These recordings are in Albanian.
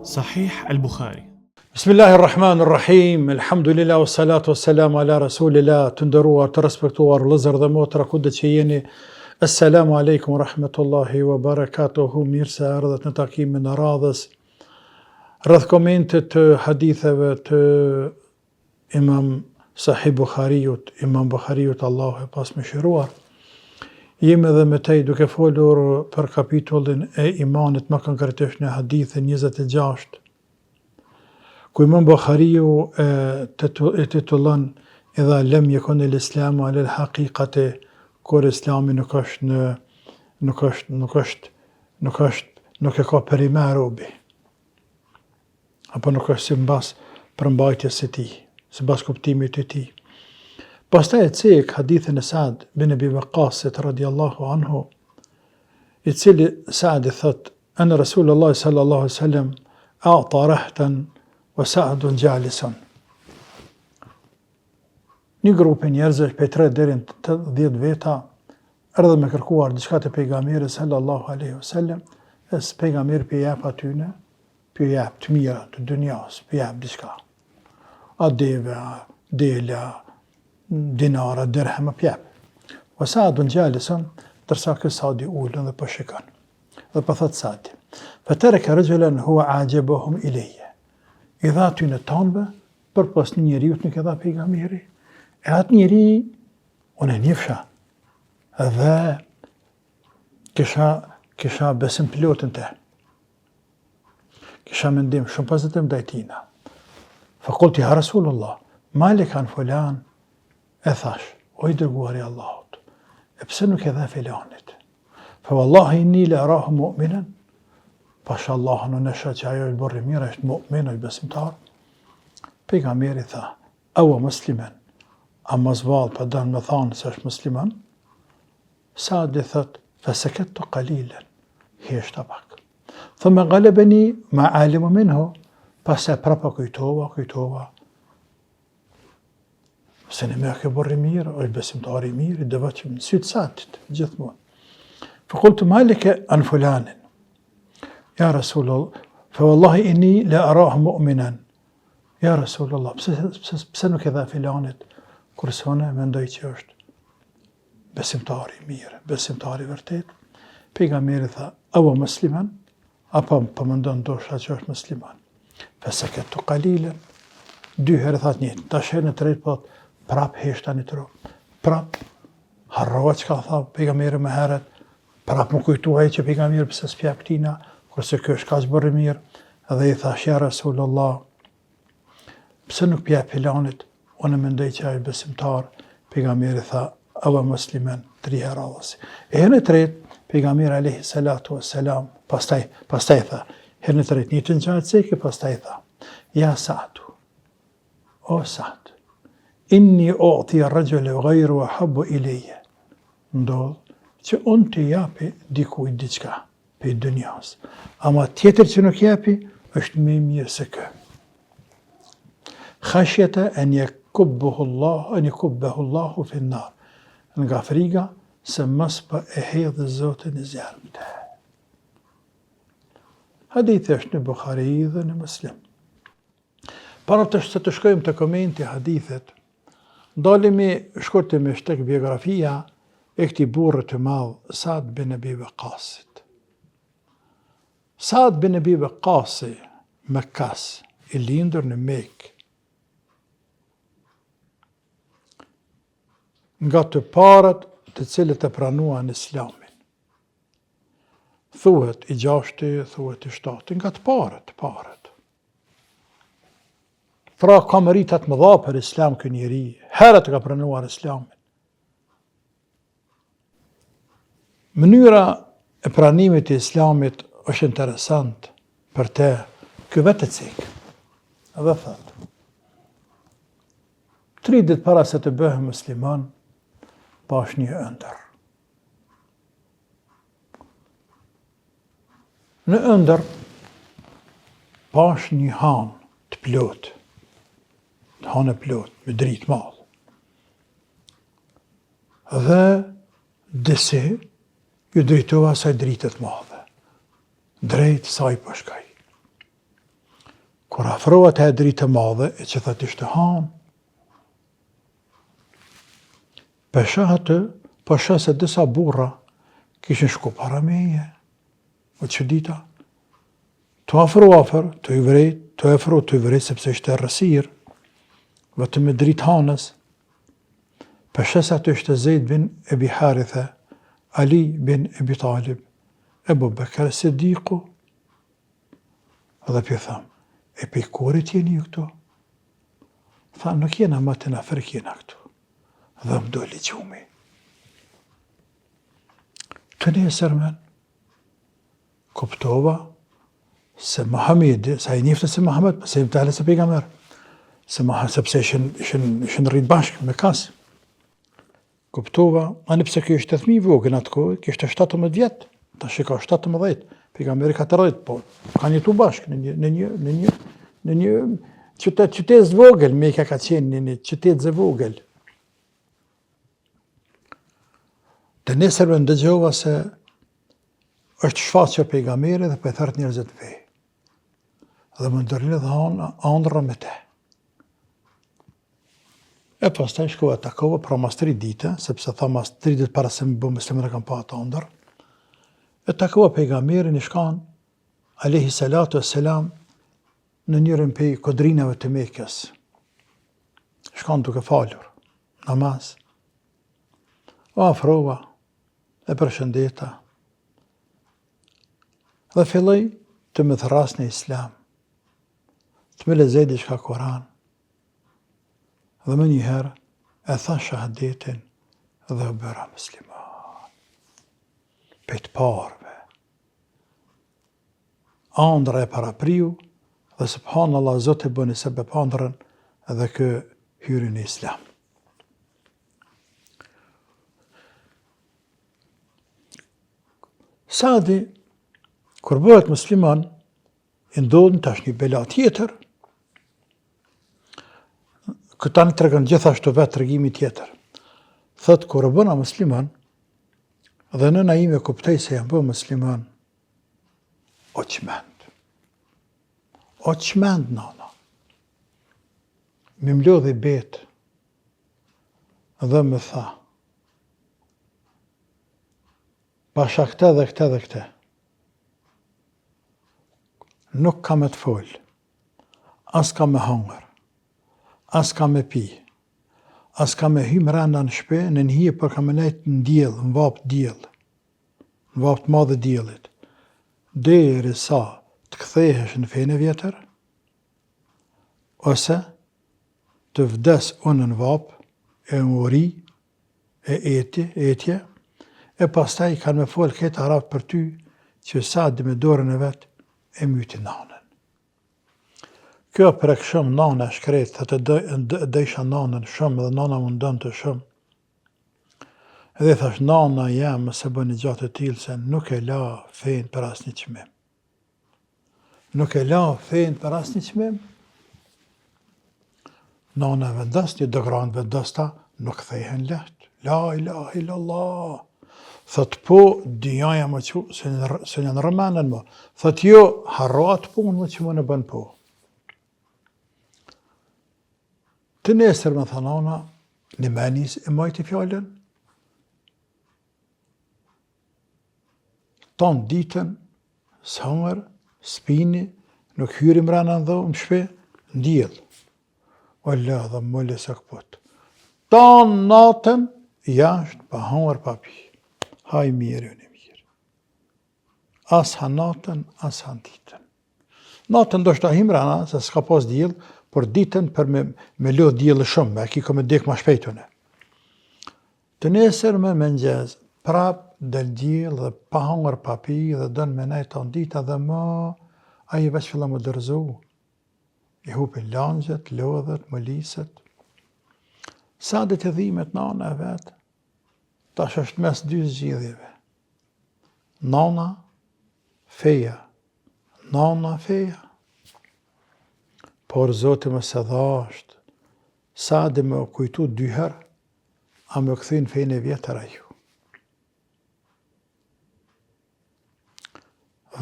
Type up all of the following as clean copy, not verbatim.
Sahih al-Bukhari. Bismillahirrahmanirrahim, elhamdulillah, wassalatu wassalamu ala rasulillah, të nderuar, të respektuar vëllezër dhe motra, kudo që jeni, assalamu alaikum rahmetullahi wa barakatuhu, mirë se ardhët në takimin e radhës, rreth komentet të haditheve të Imam Sahih Bukhariut, Imam Bukhariut, Allahu e pas mëshiruar. Jemi edhe me tej duke folur për kapitullin e imanit, më konkretisht në hadithin 26, ku Imam Bukhariu e titullon idha lam yakun al-islamu ala al-haqiqati, kur Islami nuk e ka perimer robi, apo nuk është sipas përmbajtjes së tij, sipas kuptimit të tij. Pastaj e cek hadithin e Sa'd bin Abi Waqqasit radiallahu anhu, i cili Sa'd i thot, anë Rasulullah sallallahu alaihi wasallam a'ta rahtan wa Sa'dun jalisun. Një grupe njerëzve prej 3 deri në 10 veta erdhën me kërkuar diçka te pejgamberi sallallahu alaihi wasallam, as pejgamberi pi jap atyne, pi jap të mira të dunjas, pi jap diçka. A deve, dela, dinara, dirham, pjep. Wa Sa'dun jalisun, dërsa ky Sa'di ulën dhe po shikon. Dhe po thot Sa'di, fataraka rajulan huwa a'jabahum ilayya. I dha aty në tombë, për pas një njeriu nuk e dha pejgamberi. E atë njeri, unë e njefsha, dhe kisha besim plotën te. Kisha mendim shumë pozitiv ndaj tina. Fa qulti ya Rasulullah, malik an fulan, e thash, o i dërguari Allahut, e pse nuk e dha filanit? Fa wallahi inni la arahu mu'minan, pasha Allahun unë e shoh që ajo i bërri mirë, është mu'min, është besimtar. Pejgamberi tha, awa musliman, a mos vallë pa dënë me thanë se është musliman? Sa'di thot, fa sakattu qalilan, heshta pak. Thumma ghalabani ma alimu minhu, pas e prapa kujtova, se në me ke bërri mirë, është besimtari mirë, i devotshëm në sytë Sa'dit, gjithmonë. Fa qultu malike an fulanin. Ja Rasulullah, fa wallahi inni la arahu mu'minan. Ja Rasulullah, pse nuk e dha filanit, kurse unë mendoj që është besimtari mirë, besimtari vërtet. Pejgamberi tha, awa musliman, apo po mendon ndoshta që është musliman. Fa sakattu qalilan. 2 herë thatë një, tash herë në 3 po prap heshta një tërë, prap harrova që ka tha pejgamberi më herët, prap më kujtuaj që pejgamberi pëse s'pjep tina, kurse kjo është ka që bërë mirë, edhe i thash, ja Rasulullah, pëse nuk pjep filanit, unë mendoj që ai besimtar, pejgamberi tha, awa musliman, 3 herë radhës. E herë në 3, pejgamberi alayhi salatu wassalam, pastaj tha, herë në 3, një të nxajtë seke, pastaj tha, ja Sa'du, o Sa'd, inni u'ti ar-rajula ghayru ahabbu ilayya. Ndodh që unë të japi dikujt diçka pe dunjas, ama tjetër që nuk japi është më mirë se kë. Khashyata an yakubbahu Allahu fi an-nar. Nga friga se mos pa e hedhë Zotin në zjarr. Hadithi është në Bukhari dhe në Muslim. Para të shkojmë të komenti hadithet, dalimi shkurtimisht tek biografia e këtij burri të madh, Sa'd bin Abi Waqqasit. Sa'd bin Abi Waqqasi, Mekkas, i lindur në Mekë. Nga të parët të cilët e pranuan Islamin. Thuhet i 6, thuhet i 7, nga të parët. Pra ka meritat më dha për Islam kë njeri, herët ka pranuar Islamin. Mënyra e pranimit të Islamit është interesant për te, kë vetë cik. Edhe thot, 3 ditë para se të bëhe musliman, pash një ëndër. Në ëndër, pash një hanë të plotë. Hanë plot, me dritë madhë. Dhe disi ju drejtova asaj dritët madhe. Drejt saj përshkaj. Kur afrohet e dritë e madhe, e që thët ishte hanë, pesha atë, pesha se disa burra kishin shku para meje, o që dita, të afër, të i vrejt, të i vrejt, sepse ishte rësir, vetëm me dritë hanës, pesha se atë ishte Zeid bin Ebi Haritha, Ali bin Ebi Talib, Ebu Bekr Siddiku, dhe për thamë, e për kurit jeni ju këtu? Tha, nuk jena më të në Afrikë jena këtu. Dhe më doli gjumi. Të nesër men, kuptova se Muhamedi, sa i njifte se Muhammed, se i vdale se pejgamber, sepse ishin rritë bashkë me kasë. Kuptova, anë pëse kjo ishte thmi vogën atë kohë, kjo ishte 17 vjetë, ta shika 17, pejgamberi 40, po kanë jetu bashkë në një qytet vogël, Mekka ka qenë një qytet vogël. Të nesërve ndëgjova se është shfaqur pejgamberi dhe për e thërët njerëzit vej. Dhe më ndërlinë dhe andra me te. E pas taj shkova takova pra mas 3 dite, sepse tha mas 3 ditë para se më bë muslimin e kam pa atë andër. E takova pejgamberin i shkan, alayhi salatu wassalam, në njërin pej kodrinave të Mekës. Shkan duke falur, namaz. O afrova, e përshëndeta. Dhe filloj të më thras në islam, të më lexoj diçka Kur'an. Dhe më njëherë e tha shahadetin dhe u bëra musliman. Për të parve. Andra e parapriu dhe subhanallah Zotë e bëni sebeb andrën edhe kë hyri në islam. Sadi, kur bëhet musliman, i ndodhin tash një bela tjetër. Këta në tregën gjithashtu vetë tregimi tjetër. Thët, kur bëna musliman, dhe nëna ime kuptej se jam bë musliman, o qmend, nana. Mi mlodhi betë, dhe më tha, pasha këte dhe këte dhe këte, nuk ka me të folë, as ka me hangër, as ka me pi, as ka me hy mrenda në shpe, në njëje për ka me nejtë në djelë, në vapë djelë, në vapë të madhe djelit, deri sa të kthehesh në fejnë vjetër, ose të vdes unë në vapë, e në uri, e etje, e pastaj kanë me folë këtë arabë për ty, që sa dhe me dorën e vetë, e myti nanën. Kjo prek shumë nana shkret, të dejsha nanën shumë dhe nana më ndën të shumë. Edhe thash, nana jam se bëni gjatë të tilë se nuk e la fejnë për asë një qmim. Nuk e la fejnë për asë një qmim. Nana vendas, një dëgranë vendas ta, nuk thejhen lehtë. La ilaha illallah. Thët po, dijaja më që, se një në rëmenën më. Thët jo, harrat punë më që më në bën po. Të nesër më tha nana, një menis e majti fjallën, tanë ditën, s'hangër, s'pini, nuk hyri mrena në dhomë, më shpe, ndjelë. O la dhe mëlle se këpot. Tanë natën, jashtë, pa hangër, pa pi. Haj mirë, unë mirë. As ha natën, as ha ditën. Natën do shta himrana, se s'ka pas djelë, por ditën për me lodh djelë shumë, me ki me dek ma shpejtune. Të nesër me mëngjez, prap del djelë dhe pa hangër pa pi dhe dënë me nejtë të ndita dhe më, a i veç filla më dërzu. I hupin langjet, lodhet, më liset. Sa dhe të dhimet nana e vetë, tash është mes dy zgjidhjeve. Nana, feja. Nana, feja. Por Zotë më se dhashtë, sa dhe me kujtu 2 herë, a me këthin fejnë e vjetër a ju.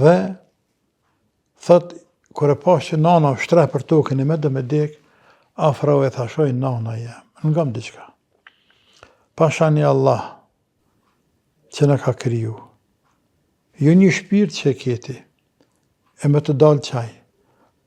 Dhe, thët, kur e pash që nana u shtreh për tokën e me do me dek, afro e thashoj nana jam, ngam diçka. Pashani Allah që në ka kriju. Jo një shpirt që e keti, e me të dalë qaj,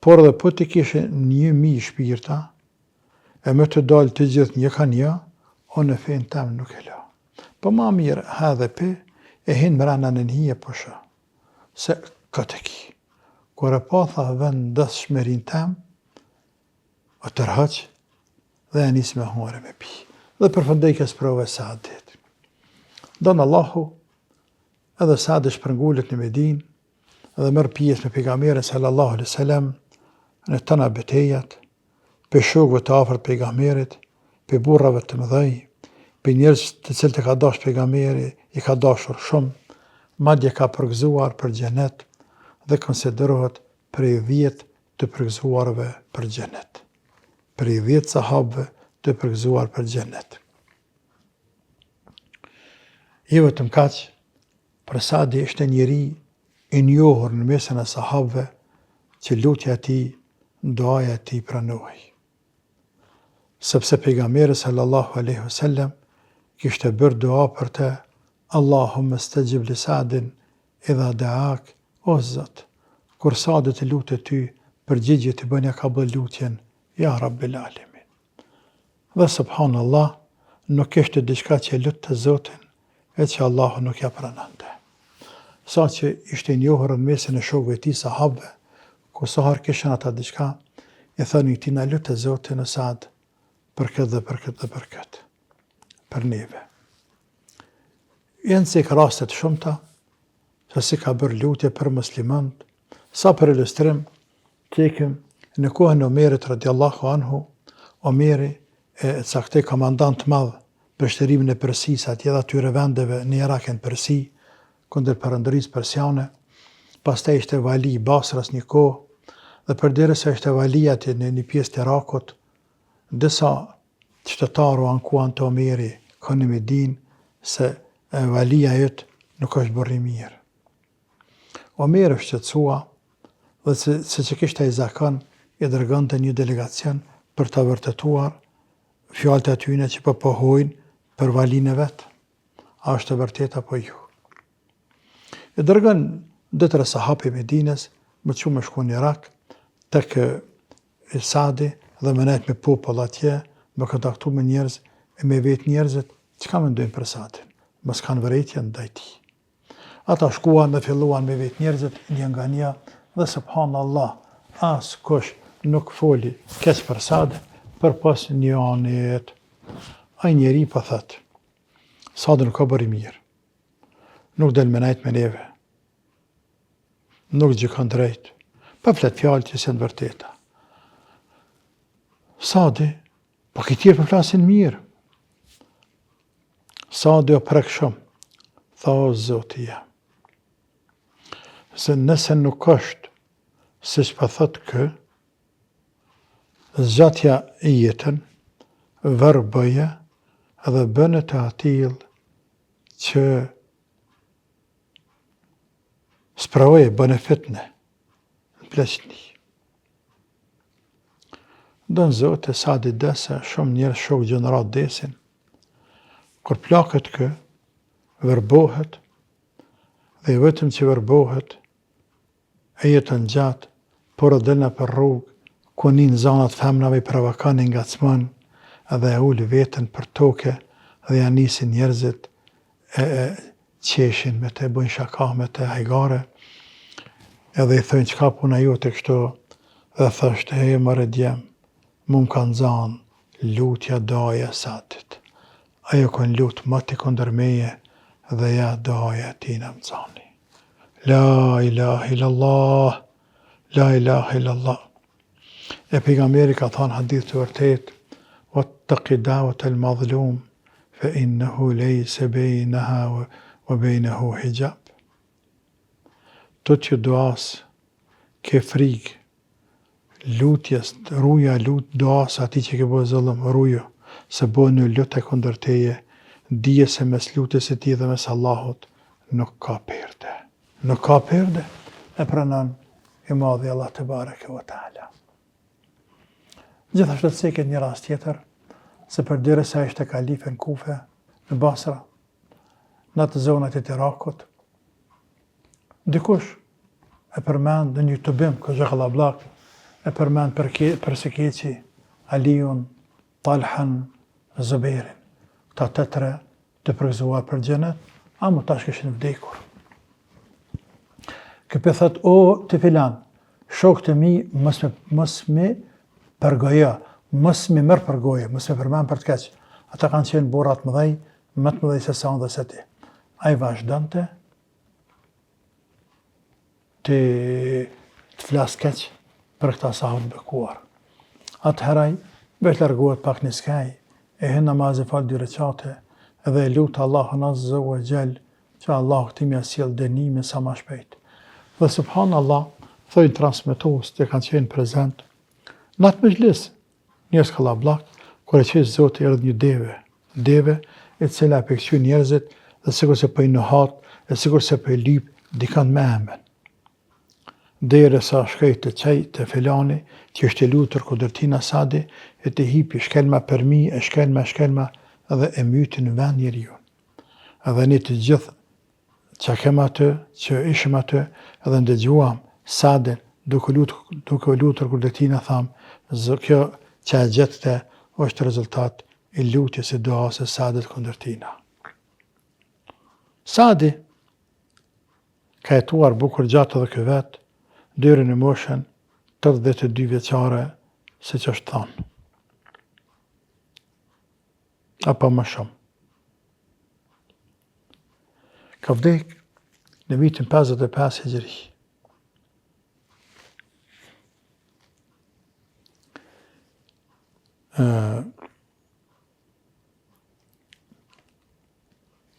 por dhe po të kishe 1.000 shpirta, e me të dalë të gjithë një ka një, o në fejnë tem nuk e la. Po ma mirë, ha dhe pe, e hinë mrena në njëje po shë. Se këtë ki. Kër e pa tha vend dësë shmerin tem, o tërhëq, dhe e nisë me hore me pi. Dhe përfëndej kësë prove Saadit. Donë Allahu, edhe Saad është shpërngullet në Medin, edhe mërë pjesë me pejgamberin sallallahu alaihi wasallam në tëna betejat, për shokëve të afërt pejgamberit, për burrave të mëdhej, për njerëz të cilët e ka dashur pejgamberi, i ka dashur shumë, madje ka përgëzuar për xhenet dhe konsiderohet prej 10 të përgëzuarve për xhenet. Prej 10 sahabëve të përgëzuar për xhenet. Jo vetëm kaq, për Saadi ishte njeri i njohur në mesën e sahabëve që lutja e tij, duaja e tij pranohej. Sepse pejgamberi sallallahu alaihi wasallam kishte bërë dua për të, Allahumma stajib li Saadin idha da'ak, o Zot, kur Saadi të lutet ty, përgjigje të bënja ka bë lutjen, ja Rabbil Alamin. Dhe subhanallah, nuk ishte diçka që lut të Zotin, e që Allahu nuk ja pranante. Sa që ishte njohur në mesin e shokëve të tij sahabëve, ku sa herë kishin ata diçka, i thonin ti na lut të Zotin në Saad për këtë dhe për këtë dhe për këtë. Për neve. Janë si rastet shumëta, se si ka bërë lutje për muslimant, sa për ilustrim, tekim në kohën e Omerit radiallahu anhu, Omeri e caktoi komandant madh për shtërimin e Persisë, atje dhe atyre vendeve në Irak e në Persi, kundër perëndërisë persiane, pastaj ishte vali i Basrës një kohë, dhe përderisa ishte vali atje në një pjesë të Irakut, disa qytetarë u ankuan të Omeri, kanë me dinë se valia jëtë nuk është bërë mirë. Omeri është shqetësua dhe se që kishte i zakon, i dërgonte një delegacion për të vërtetuar fjalët e tyre që po pohojnë për valinë e vet. A është e vërtetë apo jo? I dërgon 2-3 sahabë Medinës, më çu me shku në Irak, tek Saadi dhe më nejt me popull atje, më kontaktu me njerëz, e me vetë njerëzit, çka mendojnë për Saadin? Mos kanë vërejtje ndaj tij. Ata shkuan dhe filluan me vetë njerëzit, një nga një, dhe subhanallah, as kush nuk foli keq për Saad, për pas një anët. Ai njeri po thot, Saadi nuk ka bërë mirë. Nuk del me nejt me neve. Nuk gjykon drejt. Pa flet fjalë që janë vërteta. Saadi, po këtij po flasin mirë. Saadi o prek shumë, tha o Zoti jam. Se nëse nuk është, si që pa thot kë, zgjatja i jetën, verbëje, edhe bënë të atil që spravoje bënë fitne, në pleqni. Dënë Zotë, Saadi dese, shumë njerë shokë gjenerat desin, kur plakët kë, verbohet, dhe vetëm që verbohet, e jetën gjatë, por e delna për rrugë, ku një në zanat femnave i pravokanin nga cmën, edhe e ullë vetën për toke, dhe janë nisin njerëzit, e qeshin me te, bëjnë shaka me te hajgare, edhe i thëjnë qka puna ju të kështu, dhe thështë, e mërë djem, mu më kanë zanë lutja doja Saadit. Ajo kënë lutë më të këndërmeje dhe ja doja ti në më zani. La ilaha illallah, la ilaha illallah. E pejgamberi ka thënë hadith të vërtet, wattaqi da'wat al-madhlum, fa innahu laysa baynaha wa baynahu hijab. Të që duas ke frikë, lutjes, ruja duas ati që ke bëjë zëllëm, rujo, se bëjë në lutë e kundër teje, dije se mes lutjes e ti dhe mes Allahut, nuk ka perde. Nuk ka perde, e pranon i madhi Allah te bareke ve taala. Gjithashtu të seket një rast tjetër, se përderisa ishte kalife në Kufe, në Basra, në atë zonat e Irakut, dikush e përmend në një tubim, këzhe Kallablak, e përmend për se keqi Aliun, Talhan, Zubairin, ta të tre të përgëzuar për xhenet, ama tash kishin vdekur. Këpë thot, o të filan, shokët e mi mos me përgoja, mos me mërë përgoja, mos me përmend për të keq. Ata kanë qenë burrat mëdhej, më të mëdhej se sa unë dhe se ti. Ai vazhdonte të flasë keq për këta sahabët bekuar. Atëheraj, veç largohet pak një skaj, e hyn namazin fal 2 rekate, edhe e lutë Allahun azza wa jall, që Allah këti mja sjell dënimin sa ma shpejt. Dhe subhanallah, thojnë transmetues që kanë qenë prezent, në atë mëjlis, njerëz Kallablak, kur e qes Zoti erdhi një deve e cila e pekqy njerëzit dhe sikur se po i nohat, e sikur se po i lyp dikant me emën. Derisa shkoi të çaj të filani, që ishte lutur kundërtina Sadi, e të hipi shkelma për mi, e shkelma, edhe e myti në vend njeriu. Edhe ne të gjithë që kem aty, që ishim aty, edhe ndëgjuam Sadin, duke lutur kundërtina, tham, kjo që e gjette është rezultat i lutjes e duas së Sadit kundërtina. Sadi ka jetuar bukur gjatë edhe ky vet, deri në moshën 82 vjeçare, siç është thënë. Apo më shumë. Ka vdek në vitin 55 Hijri.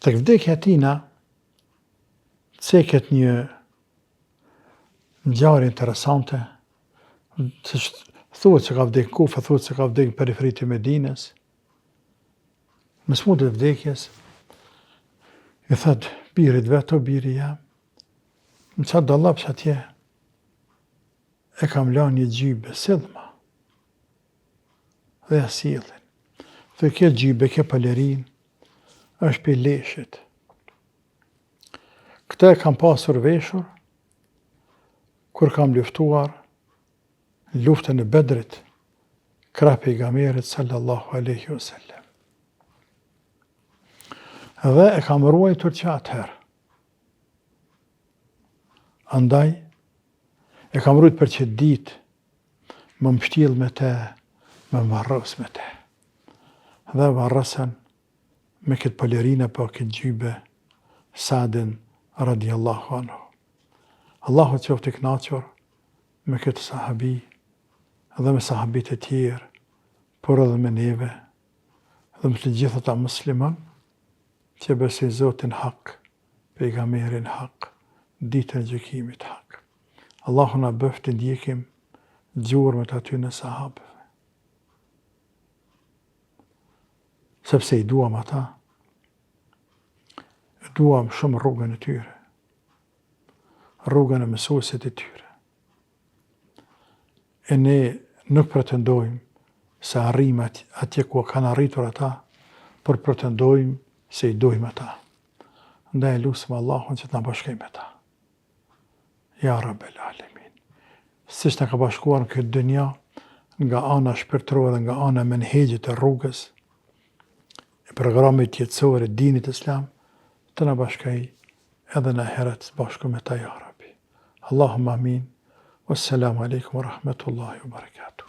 Tek vdekja e tina, ceket një ngjarje interesante, se thuhet se ka vdek në Kufë, thuhet se ka vdek në periferitë e Medinës. Më smutë vdekjes, i thot birit vet, o biri jam, në qatë dallapsh atje, e kam lanë një gjybe sillma, dhe ja sillin. Dhe kjo gjybe, kjo pelerin, është për leshit. Këta e kam pasur veshur, kur kam luftuar luftën e Bedrit, krah pejgamberit sallallahu alaihi wasallam. Dhe e kam ruajtur që atëherë. Andaj, e kam ruajtur për që ditë, më mështil me te, më varros me te. Dhe varrosën me këtë pelerina po këtë gjybe, Sadin radiallahu anhu. Allahu qoftë i kënaqur me këtë sahabi, dhe me sahabit e tjerë, por edhe me neve, dhe me të gjithë ata musliman, që besojnë Zotin hak, pejgamberin hak, ditën e gjykimit hak. Allahu na bëft të ndjekim gjurmët aty në sahabëve. Sepse i duam ata, duam shumë rrugën e tyre, rrugën e mësuesit e tyre. E ne nuk pretendojmë se arrim atje ku kanë arritur ata, por pretendojmë se i dojmë ata. Ndaj lutem Allahun që të na bashkojë me ta. Ja Rabbel Alamin. Siç na ka bashkuar në këtë dynja, nga ana shpirtërore dhe nga ana menhegjit e rrugës, e programit jetësor e dinit islam, të na bashkojë edhe në ahiret bashku me ta, ja Rabbi. Allahumma amin. Wassalamu alaikum wa rahmatullahi wa barakatuh.